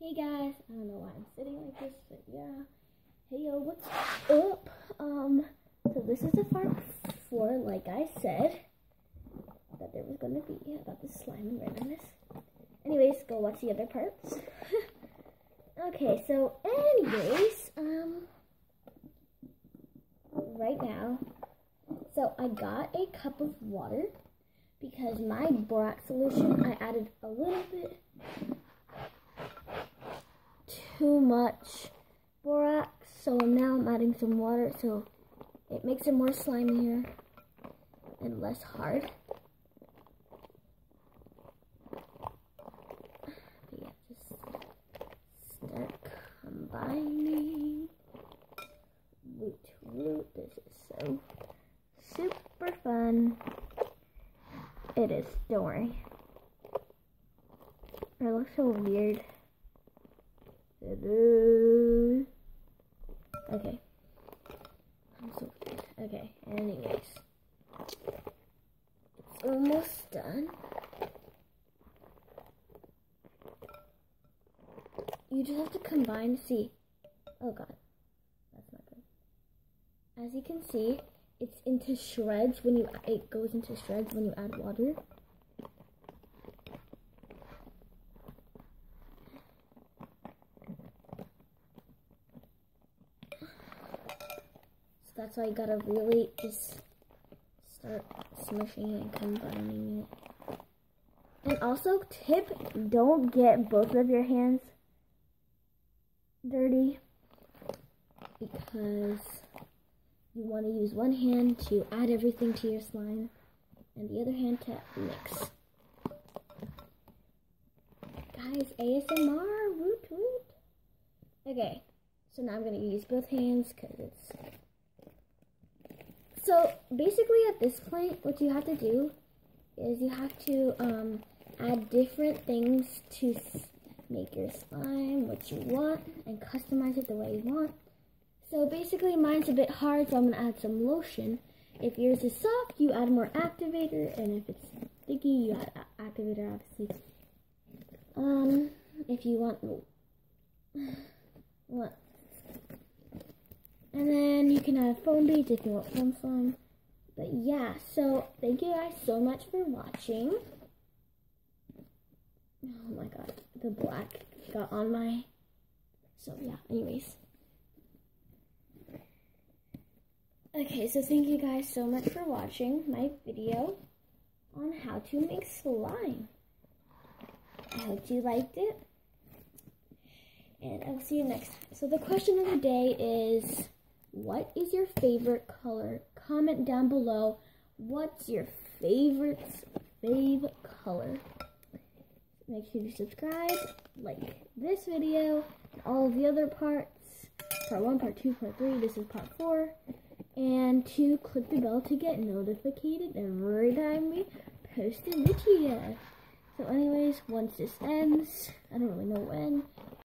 Hey guys, I don't know why I'm sitting like this, but yeah. Hey yo, what's up? So this is the part 4, like I said, that there was gonna be about the slime and randomness. Anyways, go watch the other parts. Okay, so anyways, right now, so I got a cup of water because my borax solution, I added a little bit too much borax, so now I'm adding some water so it makes it more slimier and less hard. But yeah, just start combining root to root. This is so super fun. It is, don't worry. It looks so weird. Okay. I'm so weird. Okay, anyways. It's almost done. You just have to combine, see. Oh god. That's not good. As you can see, it's into shreds when you, it goes into shreds when you add water. That's why you gotta really just start smushing and combining it. And also, tip, don't get both of your hands dirty because you want to use one hand to add everything to your slime and the other hand to mix. Guys, ASMR, woot woot. Okay, so now I'm gonna use both hands because it's... So basically at this point, what you have to do is you have to add different things to make your slime what you want and customize it the way you want. So basically mine's a bit hard, so I'm going to add some lotion. If yours is soft, you add more activator, and if it's sticky, you add activator, obviously. If you want... What? And then you can add foam beads if you want foam slime. But yeah, so thank you guys so much for watching. Oh my god, the black got on my... So yeah, anyways. Okay, so thank you guys so much for watching my video on how to make slime. I hope you liked it. And I'll see you next time. So the question of the day is... What is your favorite color? Comment down below. What's your fave color? Make sure to subscribe, like this video, and all of the other parts. Part 1, part 2, part 3. This is part 4. And to click the bell to get notified every time we post a video. So anyways, once this ends, I don't really know when,